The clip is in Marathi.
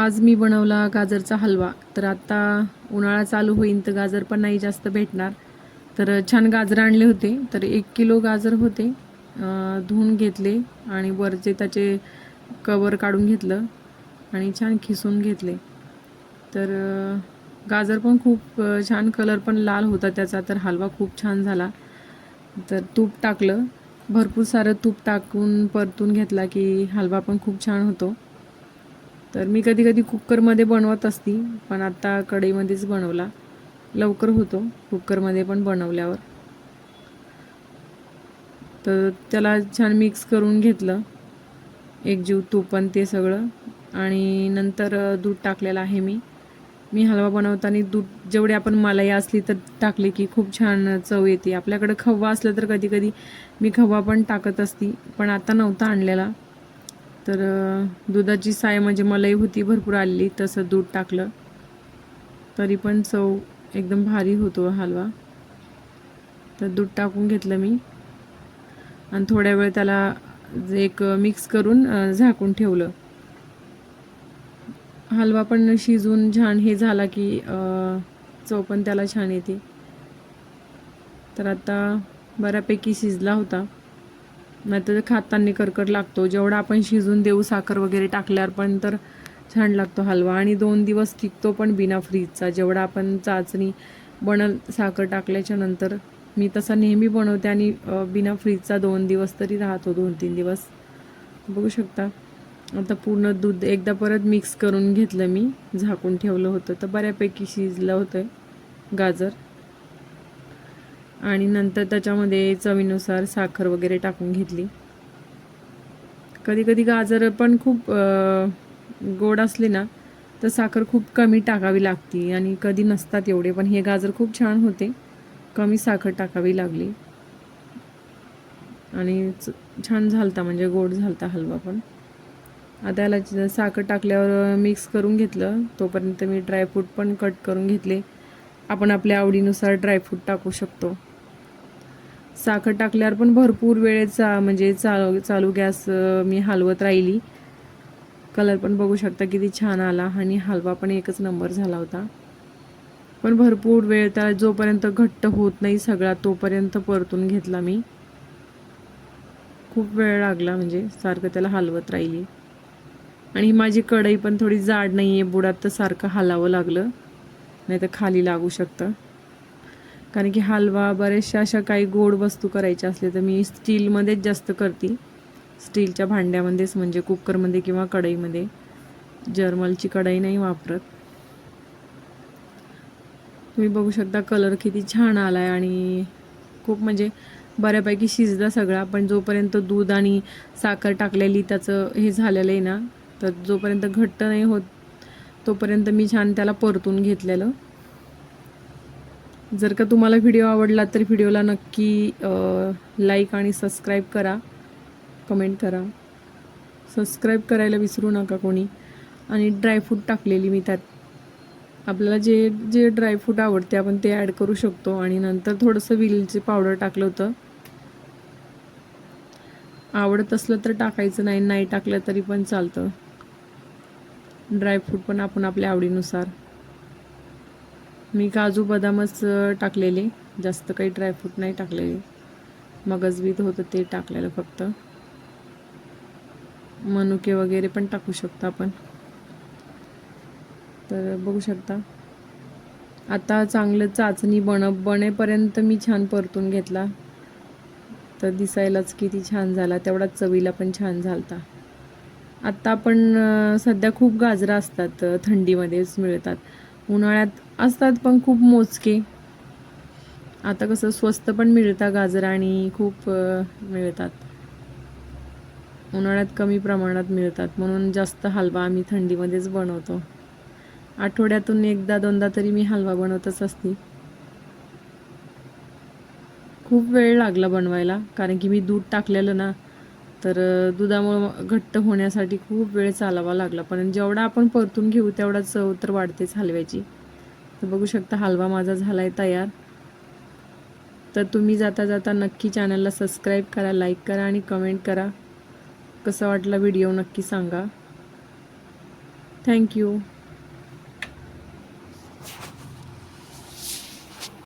आज मी बनवला गाजरचा हलवा. तर आता उन्हाळा चालू होईल तर गाजर पण नाही जास्त भेटणार. तर छान गाजर आणले होते. तर 1 किलो गाजर होते. धुवून घेतले आणि वरचे त्याचे कवर काढून घेतलं आणि छान खिसून घेतले. तर गाजर पण खूप छान, कलर पण लाल होता त्याचा. तर हलवा खूप छान झाला. तर तूप टाकलं, भरपूर सारं तूप टाकून परतून घेतला की हलवा पण खूप छान होतो. तर मी कधी कधी कुकरमध्ये बनवत असती, पण आता कढईमध्येच बनवला. लवकर होतो कुकरमध्ये पण बनवल्यावर. तर त्याला छान मिक्स करून घेतलं, एकजीव तूप आणि ते सगळं. आणि नंतर दूध टाकलेलं आहे मी. हलवा बनवताना दूध जेवढे आपण मलाई असली तर टाकली की खूप छान चव येते. आपल्याकडे खवा असलं तर कधी कधी मी खवा पण टाकत असती, पण आता नव्हता आणलेला. तर दुधाची साय म्हणजे मलाई होती भरपूर आलेली, तसं दूध टाकलं तरी पण चव एकदम भारी होतो हलवा. तर दूध टाकून घेतलं मी आणि थोड्या वेळ त्याला एक मिक्स करून झाकून ठेवलं. हलवा पण शिजून छान हे झाला की चव पण त्याला छान येते. तर आता बऱ्यापैकी शिजला होता. नाहीतर खाताना करकट लागतो. जेवढा आपण शिजून देऊ साखर वगैरे टाकल्यावर पण तर छान लागतो हलवा. आणि 2 दिवस टिकतो पण बिना फ्रीजचा. जेवढा आपण चाचणी बनल साखर टाकल्याच्या नंतर, मी तसा नेहमी बनवते आणि बिना फ्रीजचा 2 दिवस तरी राहतो, 2-3 दिवस. बघू शकता. आता पूर्ण दूध एकदा परत मिक्स करून घेतलं मी, झाकून ठेवलं होतं. तर बऱ्यापैकी शिजलं होतं गाजर. आणि नंतर त्याच्यामध्ये चवीनुसार साखर वगैरे टाकून घेतली. कधी कधी गाजर पण खूप गोड असले ना तर साखर खूप कमी टाकावी लागते आणि कधी नसतात एवढे. पण हे गाजर खूप छान होते, कमी साखर टाकावी लागली आणि छान झालता, म्हणजे गोड झालता हलवा पण. आता याला साखर टाकल्यावर मिक्स करून घेतलं. तोपर्यंत मी ड्रायफ्रूट पण कट करून घेतले. आपण आपल्या आवडीनुसार ड्रायफ्रूट टाकू शकतो. साखर टाकल्यावर पण भरपूर वेळेचा म्हणजे चालू गॅस मी हलवत राहिली. कलर पण बघू शकता किती छान आला आणि हलवा पण एकच नंबर झाला होता. पण भरपूर वेळ त्याला जोपर्यंत घट्ट होत नाही सगळा तोपर्यंत परतून घेतला मी. खूप वेळ लागला, म्हणजे सारखं त्याला हलवत राहिली. आणि माझी कढई पण थोडी जाड नाही आहे, बुडात तर सारखं हलावं लागलं, नाही तर खाली लागू शकतं. कारण की हलवा बऱ्याचशा अशा काही गोड वस्तू करायच्या असल्या तर मी स्टीलमध्येच जास्त करते. स्टीलच्या भांड्यामध्येच, म्हणजे कुकरमध्ये किंवा कढईमध्ये. जर्मलची कढई नाही वापरत. तुम्ही बघू शकता कलर किती छान आला आहे आणि खूप म्हणजे बऱ्यापैकी शिजला सगळा. पण जोपर्यंत दूध आणि साखर टाकलेली त्याचं हे झालेलं आहे ना, तर जोपर्यंत घट्ट नाही होत तोपर्यंत मी छान त्याला परतून घेतलेलं. जर का तुम्हाला व्हिडिओ आवडला तर व्हिडिओला नक्की लाईक आणि सबस्क्राईब करा, कमेंट करा. सबस्क्राईब करायला विसरू नका कोणी. आणि ड्रायफ्रूट टाकलेली मी त्यात. आपल्याला जे जे ड्रायफ्रूट आवडते आपण ते ॲड करू शकतो. आणि नंतर थोडंसं वेलची पावडर टाकलं होतं. आवडत असलं तर टाकायचं, नाही नाही टाकलं तरी पण चालतं. ड्रायफ्रूट पण आपण आपल्या आवडीनुसार. मी काजू बदामच टाकलेले, जास्त काही ड्रायफ्रूट नाही टाकलेले. मगजबीत होतं ते टाकलेलं फक्त. मनुके वगैरे पण टाकू शकता आपण. तर बघू शकता आता चांगलं चाचणी बनेपर्यंत मी छान परतून घेतला. तर दिसायलाच किती छान झाला, तेवढाच चवीला पण छान झालता. आत्ता पण सध्या खूप गाजरं असतात, थंडीमध्येच मिळतात. उन्हाळ्यात असतात पण खूप मोजके. आता कसं स्वस्त पण मिळतात गाजरं आणि खूप मिळतात. उन्हाळ्यात कमी प्रमाणात मिळतात, म्हणून जास्त हलवा आम्ही थंडीमध्येच बनवतो. आठवड्यातून एकदा दोनदा तरी मी हलवा बनवतच असते. खूप वेळ लागला बनवायला, कारण की मी दूध टाकलेलं ना, तर दुधामुळं घट्ट होण्यासाठी खूप वेळ चालावा लागला. पण जेवढा आपण परतून घेऊ तेवढा चव तर वाढतेच हलव्याची. तर बघू शकता हलवा माझा झाला आहे तयार. तर तुम्ही जाता जाता नक्की चॅनलला सबस्क्राईब करा, लाईक करा आणि कमेंट करा. कसा वाटला व्हिडिओ नक्की सांगा. थँक्यू.